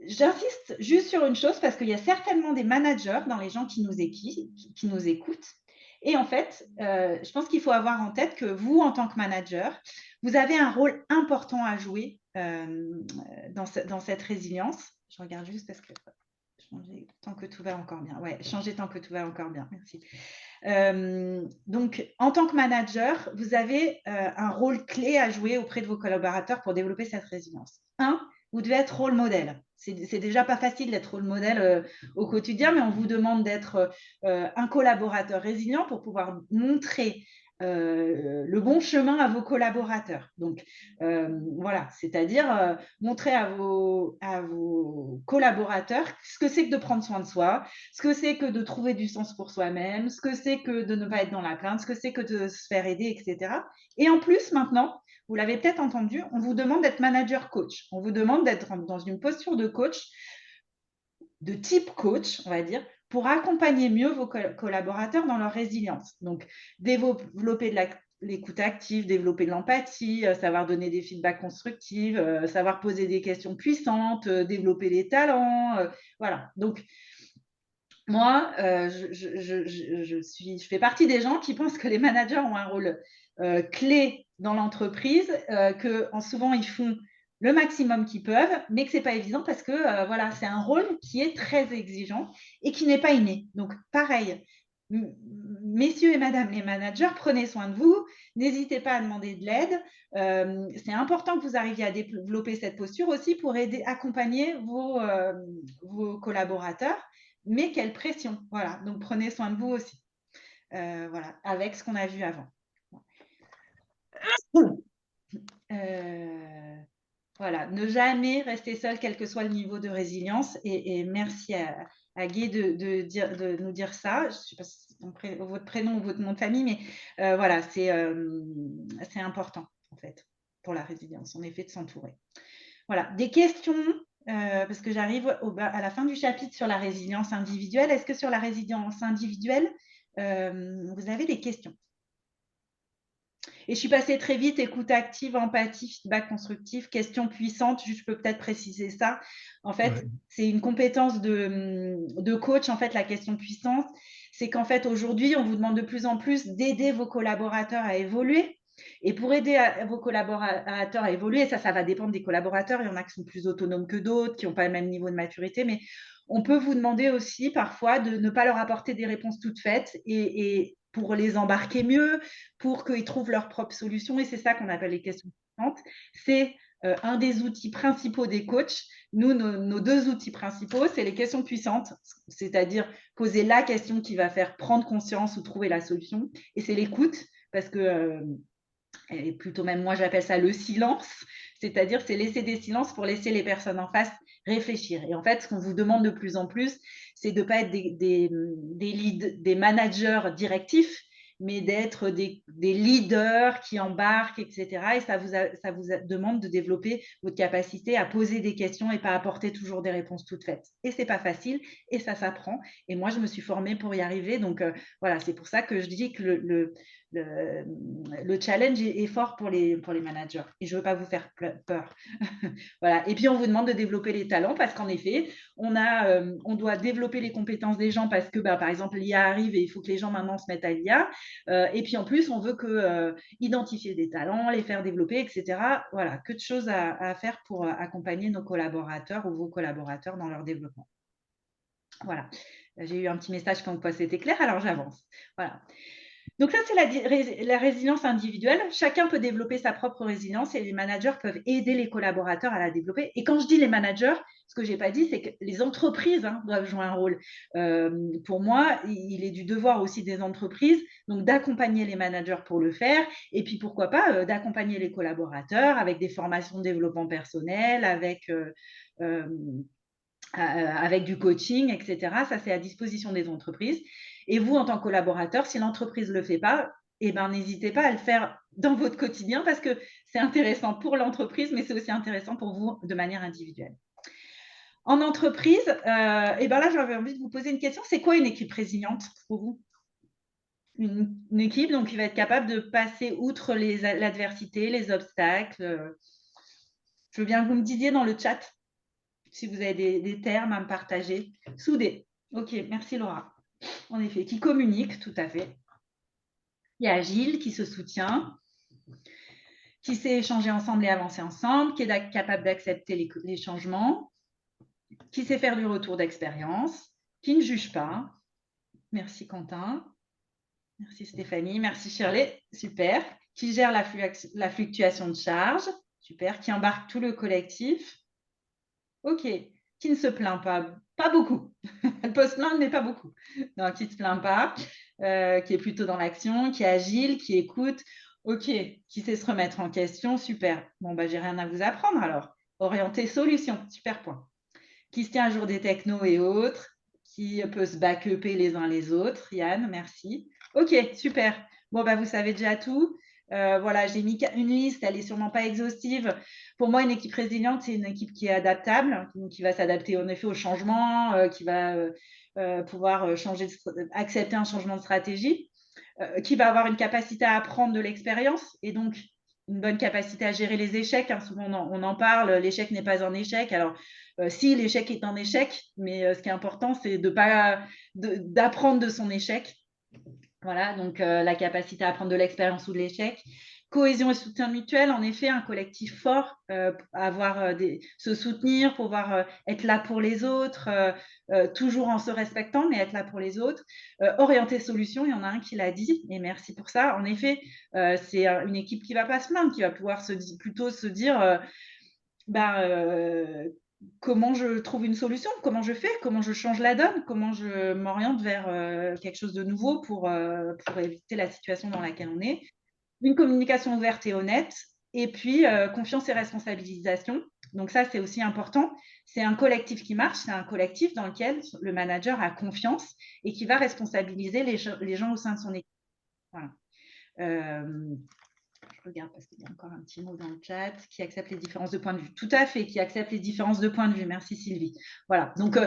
J'insiste juste sur une chose parce qu'il y a certainement des managers dans les gens qui nous écoutent. Et en fait, je pense qu'il faut avoir en tête que vous, en tant que manager, vous avez un rôle important à jouer dans cette résilience. Je regarde juste parce que changer tant que tout va encore bien. Ouais, changer tant que tout va encore bien. Merci. Donc, en tant que manager, vous avez un rôle clé à jouer auprès de vos collaborateurs pour développer cette résilience. Vous devez être rôle modèle. C'est déjà pas facile d'être rôle modèle au quotidien, mais on vous demande d'être un collaborateur résilient pour pouvoir montrer le bon chemin à vos collaborateurs. Donc, voilà, c'est-à-dire montrer à vos collaborateurs ce que c'est que de prendre soin de soi, ce que c'est que de trouver du sens pour soi-même, ce que c'est que de ne pas être dans la plainte, ce que c'est que de se faire aider, etc. Et en plus, maintenant, vous l'avez peut-être entendu, on vous demande d'être manager coach. On vous demande d'être dans une posture de coach, de type coach, on va dire, pour accompagner mieux vos collaborateurs dans leur résilience. Donc, développer de l'écoute active, développer de l'empathie, savoir donner des feedbacks constructifs, savoir poser des questions puissantes, développer des talents. Voilà. Donc, moi, je fais partie des gens qui pensent que les managers ont un rôle clé dans l'entreprise, que souvent ils font le maximum qu'ils peuvent, mais que ce n'est pas évident parce que voilà, c'est un rôle qui est très exigeant et qui n'est pas inné. Donc, pareil, Messieurs et madame les managers, prenez soin de vous, n'hésitez pas à demander de l'aide. C'est important que vous arriviez à développer cette posture aussi pour aider, accompagner vos collaborateurs, mais quelle pression. Voilà, donc prenez soin de vous aussi. Voilà, avec ce qu'on a vu avant. Voilà, ne jamais rester seul, quel que soit le niveau de résilience. Et merci à Guy de nous dire ça. Je ne sais pas si c'est votre prénom ou votre nom de famille, mais voilà, c'est important, en fait, pour la résilience, en effet, de s'entourer. Voilà, des questions, parce que j'arrive à la fin du chapitre sur la résilience individuelle. Est-ce que sur la résilience individuelle, vous avez des questions? Et je suis passée très vite, écoute active, empathie, feedback constructif, question puissante, je peux peut-être préciser ça. En fait, Ouais. c'est une compétence de coach, en fait, la question puissante. C'est qu'en fait, aujourd'hui, on vous demande de plus en plus d'aider vos collaborateurs à évoluer. Et pour aider vos collaborateurs à évoluer, ça va dépendre des collaborateurs. Il y en a qui sont plus autonomes que d'autres, qui n'ont pas le même niveau de maturité, mais on peut vous demander aussi parfois de ne pas leur apporter des réponses toutes faites et pour les embarquer mieux, pour qu'ils trouvent leur propre solution. Et c'est ça qu'on appelle les questions puissantes. C'est un des outils principaux des coachs. Nous, nos deux outils principaux, c'est les questions puissantes, c'est-à-dire poser la question qui va faire prendre conscience ou trouver la solution. Et c'est l'écoute, parce que, et plutôt même moi, j'appelle ça le silence, c'est-à-dire c'est laisser des silences pour laisser les personnes en face réfléchir. Et en fait, ce qu'on vous demande de plus en plus, c'est de ne pas être des managers directifs, mais d'être des leaders qui embarquent, etc. Et ça vous demande de développer votre capacité à poser des questions et pas apporter toujours des réponses toutes faites. Et c'est pas facile, et ça s'apprend. Et moi, je me suis formée pour y arriver. Donc voilà, c'est pour ça que je dis que le challenge est fort pour les managers. Et je ne veux pas vous faire peur. Voilà. Et puis, on vous demande de développer les talents parce qu'en effet, on doit développer les compétences des gens parce que, par exemple, l'IA arrive et il faut que les gens maintenant se mettent à l'IA. Et puis, en plus, on veut identifier des talents, les faire développer, etc. Voilà, que de choses à faire pour accompagner nos collaborateurs ou vos collaborateurs dans leur développement. Voilà. J'ai eu un petit message comme quoi c'était clair, alors j'avance. Voilà. Donc ça, c'est la résilience individuelle. Chacun peut développer sa propre résilience et les managers peuvent aider les collaborateurs à la développer. Et quand je dis les managers, ce que je n'ai pas dit, c'est que les entreprises doivent jouer un rôle. Pour moi, il est du devoir aussi des entreprises donc d'accompagner les managers pour le faire. Et puis, pourquoi pas, d'accompagner les collaborateurs avec des formations de développement personnel, avec du coaching, etc. Ça, c'est à disposition des entreprises. Et vous, en tant que collaborateur, si l'entreprise ne le fait pas, n'hésitez pas à le faire dans votre quotidien parce que c'est intéressant pour l'entreprise, mais c'est aussi intéressant pour vous de manière individuelle. En entreprise, là, j'avais envie de vous poser une question. C'est quoi une équipe résiliente pour vous? Une équipe donc, qui va être capable de passer outre l'adversité, les obstacles. Je veux bien que vous me disiez dans le chat si vous avez des termes à me partager. Soudé. Ok, merci Laura. En effet, qui communique, tout à fait. Il y a Agile qui se soutient, qui sait échanger ensemble et avancer ensemble, qui est capable d'accepter les changements, qui sait faire du retour d'expérience, qui ne juge pas. Merci Quentin. Merci Stéphanie. Merci Shirley. Super. Qui gère la fluctuation de charge. Super. Qui embarque tout le collectif. Ok. Qui ne se plaint pas. Pas beaucoup. Elle peut se plaindre, mais pas beaucoup. Non, qui ne se plaint pas. Qui est plutôt dans l'action, qui est agile, qui écoute. Ok. Qui sait se remettre en question. Super. Bon, j'ai rien à vous apprendre alors. Orienté solution. Super point. Qui se tient à jour des technos et autres. Qui peut se back-upper les uns les autres. Yann, merci. Ok, super. Bon, vous savez déjà tout. Voilà, j'ai mis une liste, elle n'est sûrement pas exhaustive. Pour moi, une équipe résiliente, c'est une équipe qui est adaptable, qui va s'adapter en effet au changement, qui va pouvoir accepter un changement de stratégie, qui va avoir une capacité à apprendre de l'expérience et donc une bonne capacité à gérer les échecs. Souvent, on en parle, l'échec n'est pas un échec. Alors, si l'échec est un échec, mais ce qui est important, c'est d'apprendre de son échec. Voilà, donc la capacité à apprendre de l'expérience ou de l'échec, Cohésion et soutien mutuel, en effet, un collectif fort, se soutenir, pouvoir être là pour les autres, toujours en se respectant, mais être là pour les autres. Orienter solution, il y en a un qui l'a dit, et merci pour ça. En effet, c'est une équipe qui ne va pas se plaindre, qui va pouvoir plutôt se dire comment je trouve une solution, comment je fais, comment je change la donne, comment je m'oriente vers quelque chose de nouveau pour éviter la situation dans laquelle on est. Une communication ouverte et honnête, et puis confiance et responsabilisation. Donc ça, c'est aussi important. C'est un collectif qui marche, c'est un collectif dans lequel le manager a confiance et qui va responsabiliser les gens au sein de son équipe. Voilà. Je regarde parce qu'il y a encore un petit mot dans le chat, qui accepte les différences de point de vue. Tout à fait, qui accepte les différences de point de vue. Merci Sylvie. Voilà, donc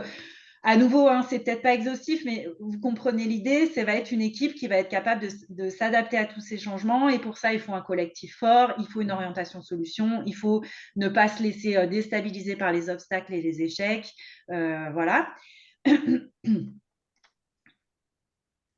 à nouveau, hein, c'est peut-être pas exhaustif, mais vous comprenez l'idée, ça va être une équipe qui va être capable de s'adapter à tous ces changements, et pour ça, il faut un collectif fort, il faut une orientation solution, il faut ne pas se laisser déstabiliser par les obstacles et les échecs. Voilà.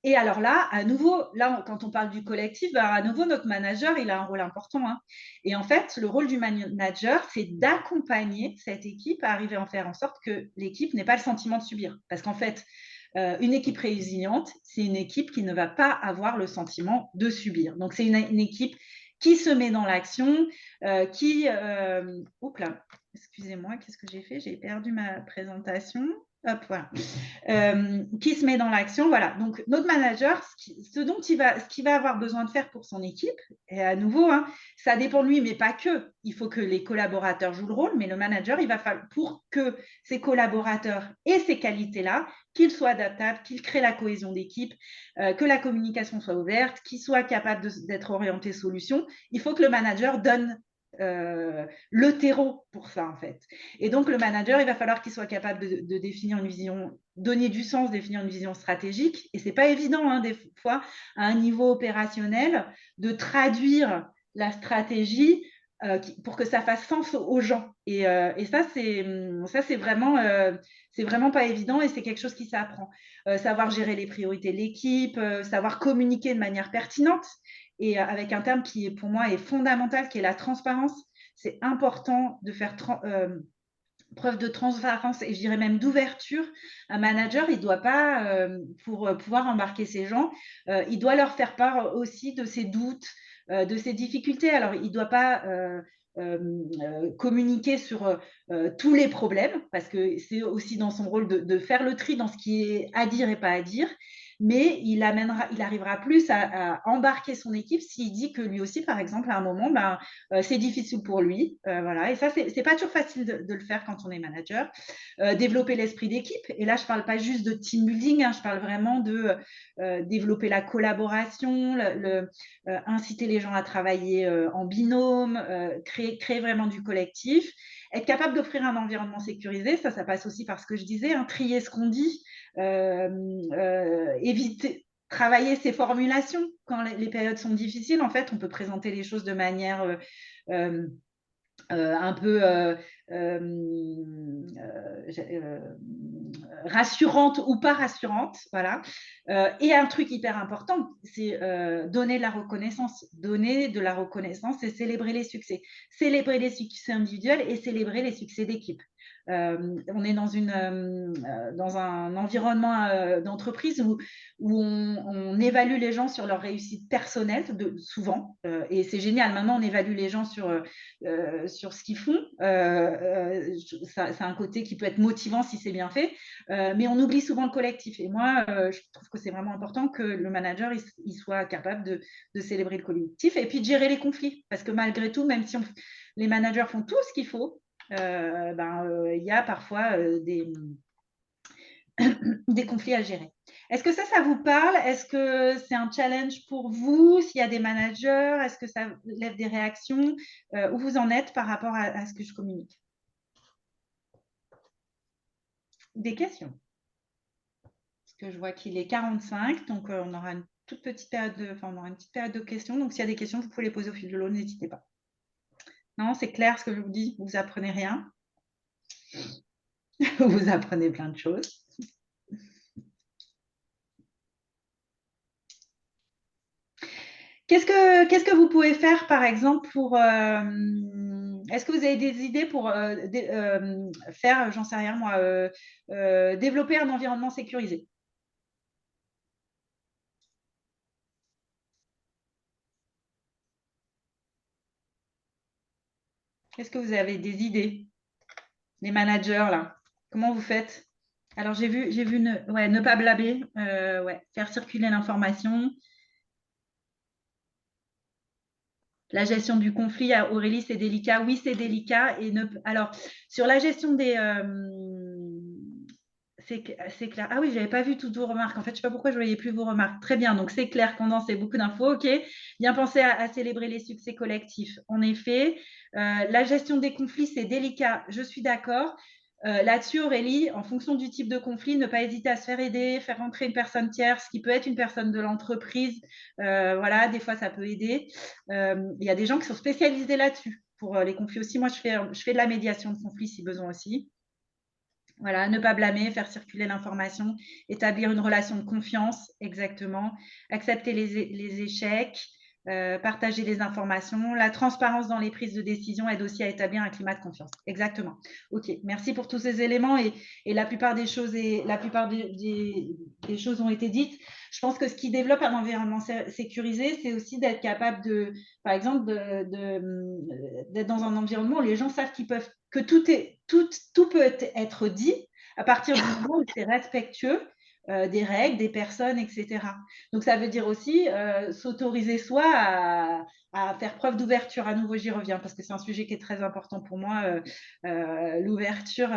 Et alors là, à nouveau, là, quand on parle du collectif, à nouveau, notre manager, il a un rôle important, hein. Et en fait, le rôle du manager, c'est d'accompagner cette équipe à arriver à faire en sorte que l'équipe n'ait pas le sentiment de subir. Parce qu'en fait, une équipe résiliente, c'est une équipe qui ne va pas avoir le sentiment de subir. Donc, c'est une équipe qui se met dans l'action, Oups là, excusez-moi, qu'est-ce que j'ai fait? J'ai perdu ma présentation. Hop, voilà. Qui se met dans l'action. Voilà. Donc, notre manager, ce qu'il va avoir besoin de faire pour son équipe, et à nouveau, hein, ça dépend de lui, mais pas que. Il faut que les collaborateurs jouent le rôle, mais le manager, il va falloir, pour que ses collaborateurs aient ces qualités-là, qu'ils soient adaptables, qu'ils créent la cohésion d'équipe, que la communication soit ouverte, qu'ils soient capables d'être orientés solutions, il faut que le manager donne le terreau pour ça en fait. Et donc le manager, il va falloir qu'il soit capable de définir une vision, donner du sens, définir une vision stratégique. Et c'est pas évident hein, des fois à un niveau opérationnel de traduire la stratégie pour que ça fasse sens aux gens. Et ça c'est vraiment pas évident et c'est quelque chose qui s'apprend. Savoir gérer les priorités de l'équipe, savoir communiquer de manière pertinente et avec un terme qui, pour moi, est fondamental, qui est la transparence. C'est important de faire preuve de transparence et je dirais même d'ouverture. Un manager, il ne doit pas, pour pouvoir embarquer ces gens, il doit leur faire part aussi de ses doutes, de ses difficultés. Alors, il ne doit pas communiquer sur tous les problèmes, parce que c'est aussi dans son rôle de faire le tri dans ce qui est à dire et pas à dire, mais il arrivera plus à embarquer son équipe s'il dit que lui aussi, par exemple, à un moment, c'est difficile pour lui. Voilà. Et ça, c'est pas toujours facile de le faire quand on est manager. Développer l'esprit d'équipe. Et là, je parle pas juste de team building, hein, je parle vraiment de développer la collaboration, inciter les gens à travailler en binôme, créer vraiment du collectif. Être capable d'offrir un environnement sécurisé, ça passe aussi par ce que je disais, hein, trier ce qu'on dit, éviter, travailler ses formulations quand les périodes sont difficiles. En fait, on peut présenter les choses de manière un peu rassurante ou pas rassurante, voilà. Et un truc hyper important, c'est donner de la reconnaissance. Donner de la reconnaissance et célébrer les succès. Célébrer les succès individuels et célébrer les succès d'équipe. On est dans un environnement d'entreprise où on évalue les gens sur leur réussite personnelle, souvent, et c'est génial. Maintenant, on évalue les gens sur ce qu'ils font. C'est un côté qui peut être motivant si c'est bien fait, mais on oublie souvent le collectif. Et moi, je trouve que c'est vraiment important que le manager il soit capable de célébrer le collectif et puis de gérer les conflits. Parce que malgré tout, même si les managers font tout ce qu'il faut, il y a parfois des conflits à gérer. Est-ce que ça vous parle? Est-ce que c'est un challenge pour vous? S'il y a des managers, est-ce que ça lève des réactions? Où vous en êtes par rapport à ce que je communique? Des questions? Parce que je vois qu'il est 45, donc on aura une toute petite période on aura une petite période de questions. Donc s'il y a des questions, vous pouvez les poser au fil de l'eau, n'hésitez pas. Non, c'est clair ce que je vous dis, vous apprenez rien. Vous apprenez plein de choses. Qu'est-ce que vous pouvez faire, par exemple, pour... est-ce que vous avez des idées pour faire, j'en sais rien moi, développer un environnement sécurisé? Est-ce que vous avez des idées? Les managers, là, comment vous faites? Alors, j'ai vu ne pas blâmer, ouais, faire circuler l'information. La gestion du conflit, Aurélie, c'est délicat. Oui, c'est délicat. Alors, sur la gestion des... c'est clair. Ah oui, je n'avais pas vu toutes vos remarques. En fait, je ne sais pas pourquoi je ne voyais plus vos remarques. Très bien, donc c'est clair, condensé, beaucoup d'infos. OK. Bien penser à célébrer les succès collectifs. En effet, la gestion des conflits, c'est délicat. Je suis d'accord. Là-dessus, Aurélie, en fonction du type de conflit, ne pas hésiter à se faire aider, faire rentrer une personne tierce, qui peut être une personne de l'entreprise. Voilà, des fois, ça peut aider. Il y a des gens qui sont spécialisés là-dessus pour les conflits aussi. Moi, je fais de la médiation de conflits si besoin aussi. Voilà, ne pas blâmer, faire circuler l'information, établir une relation de confiance, exactement, accepter les échecs, partager les informations. La transparence dans les prises de décision aide aussi à établir un climat de confiance. Exactement. OK, merci pour tous ces éléments et la plupart des choses des choses ont été dites. Je pense que ce qui développe un environnement sécurisé, c'est aussi d'être capable de, par exemple, d'être dans un environnement où les gens savent qu'ils peuvent que tout peut être dit à partir du moment où c'est respectueux des règles, des personnes, etc. Donc, ça veut dire aussi s'autoriser soi à faire preuve d'ouverture. À nouveau, j'y reviens parce que c'est un sujet qui est très important pour moi, l'ouverture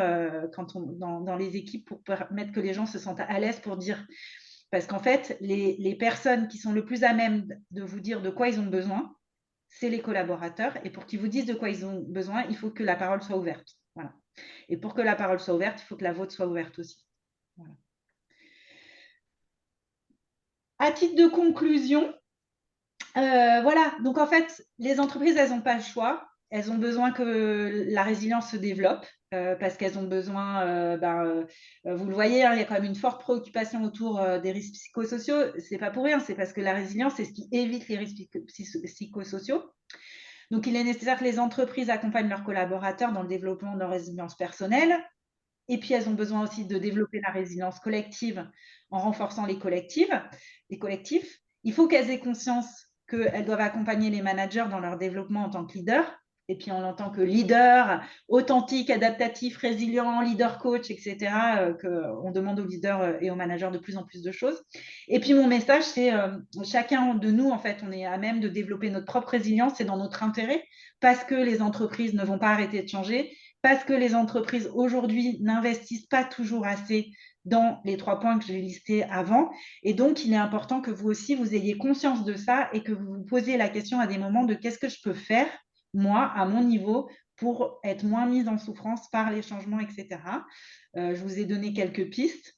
dans les équipes pour permettre que les gens se sentent à l'aise pour dire. Parce qu'en fait, les personnes qui sont le plus à même de vous dire de quoi ils ont besoin, c'est les collaborateurs. Et pour qu'ils vous disent de quoi ils ont besoin, il faut que la parole soit ouverte. Voilà. Et pour que la parole soit ouverte, il faut que la vôtre soit ouverte aussi. Voilà. À titre de conclusion, voilà. Donc, en fait, les entreprises, elles n'ont pas le choix. Elles ont besoin que la résilience se développe parce qu'elles ont besoin, vous le voyez, hein, il y a quand même une forte préoccupation autour des risques psychosociaux. Ce n'est pas pour rien, c'est parce que la résilience, c'est ce qui évite les risques psychosociaux. Donc, il est nécessaire que les entreprises accompagnent leurs collaborateurs dans le développement de leur résilience personnelle. Et puis, elles ont besoin aussi de développer la résilience collective en renforçant les collectifs. Il faut qu'elles aient conscience qu'elles doivent accompagner les managers dans leur développement en tant que leader. Et puis, en tant que leader authentique, adaptatif, résilient, leader coach, etc., qu'on demande aux leaders et aux managers de plus en plus de choses. Et puis, mon message, c'est chacun de nous, en fait, on est à même de développer notre propre résilience, c'est dans notre intérêt, parce que les entreprises ne vont pas arrêter de changer, parce que les entreprises aujourd'hui n'investissent pas toujours assez dans les 3 points que j'ai listés avant. Et donc, il est important que vous aussi, vous ayez conscience de ça et que vous vous posiez la question à des moments de qu'est-ce que je peux faire, moi, à mon niveau, pour être moins mise en souffrance par les changements, etc. Je vous ai donné quelques pistes.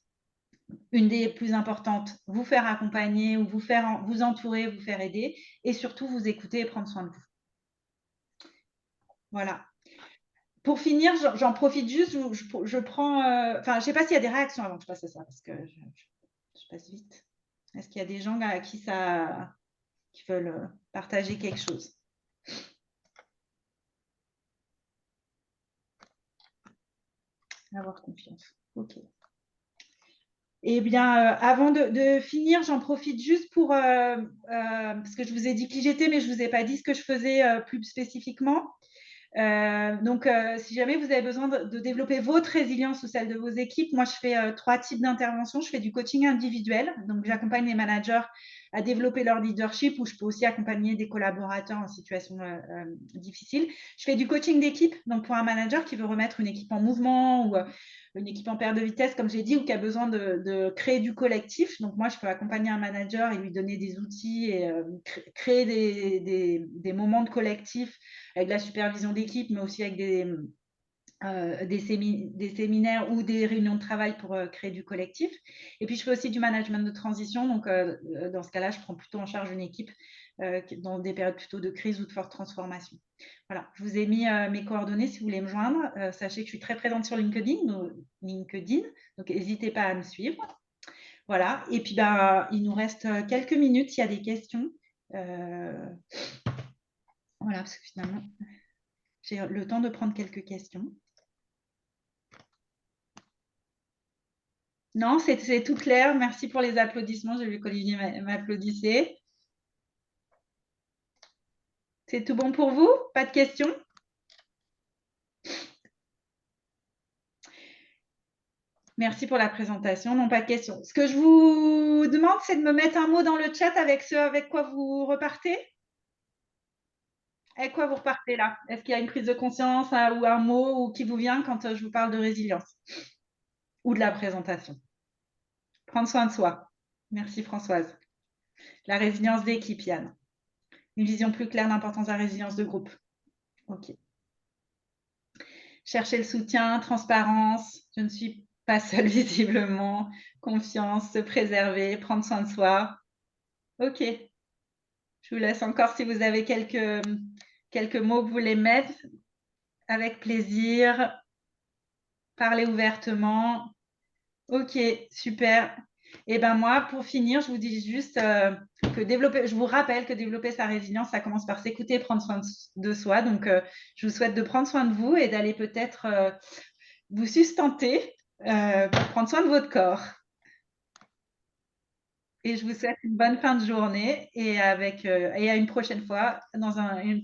Une des plus importantes, vous faire accompagner ou vous entourer, vous faire aider et surtout vous écouter et prendre soin de vous. Voilà. Pour finir, j'en profite juste, je prends... Enfin, je ne sais pas s'il y a des réactions avant que je passe à ça, parce que je passe vite. Est-ce qu'il y a des gens à qui veulent partager quelque chose? Avoir confiance. OK. Eh bien, avant de finir, j'en profite juste pour... parce que je vous ai dit qui j'étais, mais je ne vous ai pas dit ce que je faisais plus spécifiquement. Donc, si jamais vous avez besoin de développer votre résilience ou celle de vos équipes, moi, je fais 3 types d'interventions. Je fais du coaching individuel. Donc, j'accompagne les managers à développer leur leadership ou je peux aussi accompagner des collaborateurs en situation difficile. Je fais du coaching d'équipe. Donc, pour un manager qui veut remettre une équipe en mouvement ou une équipe en perte de vitesse, comme j'ai dit, ou qui a besoin de créer du collectif. Donc, moi, je peux accompagner un manager et lui donner des outils et créer des moments de collectif avec la supervision d'équipe, mais aussi avec des séminaires ou des réunions de travail pour créer du collectif. Et puis, je fais aussi du management de transition. Donc, dans ce cas-là, je prends plutôt en charge une équipe dans des périodes plutôt de crise ou de forte transformation. Voilà, je vous ai mis mes coordonnées si vous voulez me joindre. Sachez que je suis très présente sur LinkedIn, donc n'hésitez pas à me suivre. Voilà, et puis il nous reste quelques minutes s'il y a des questions. Voilà, parce que finalement, j'ai le temps de prendre quelques questions. Non, c'est tout clair. Merci pour les applaudissements. J'ai vu qu'Olivier m'applaudissait. C'est tout bon pour vous? Pas de questions? Merci pour la présentation. Non, pas de questions. Ce que je vous demande, c'est de me mettre un mot dans le chat avec ce avec quoi vous repartez. Avec quoi vous repartez là? Est-ce qu'il y a une prise de conscience ou un mot ou qui vous vient quand je vous parle de résilience ou de la présentation? Prendre soin de soi. Merci Françoise. La résilience d'équipe, Yann. Une vision plus claire de l'importance de la résilience de groupe. Ok. Chercher le soutien, transparence. Je ne suis pas seule visiblement. Confiance, se préserver, prendre soin de soi. Ok. Je vous laisse encore si vous avez quelques mots que vous voulez mettre. Avec plaisir. Parler ouvertement. Ok, super. Et ben moi, pour finir, je vous dis juste je vous rappelle que développer sa résilience, ça commence par s'écouter et prendre soin de soi. Donc, je vous souhaite de prendre soin de vous et d'aller peut-être vous sustenter pour prendre soin de votre corps. Et je vous souhaite une bonne fin de journée et à une prochaine fois dans une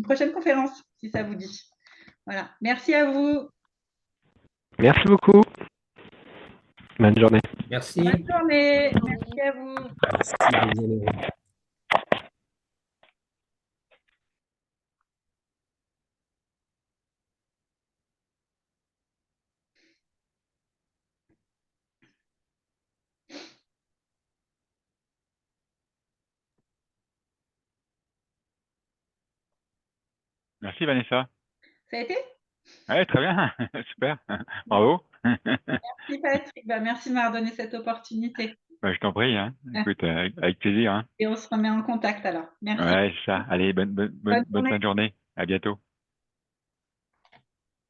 prochaine conférence, si ça vous dit. Voilà. Merci à vous. Merci beaucoup. Bonne journée. Merci. Bonne journée. Merci à vous. Merci, désolé. Merci Vanessa. Ça a été? Ouais, très bien, super, bravo. Merci Patrick. Merci de m'avoir donné cette opportunité. Je t'en prie, hein. Écoute, avec plaisir. Hein. Et on se remet en contact alors. Merci. Ouais, c'est ça. Allez, bonne Bonne fin de journée. À bientôt.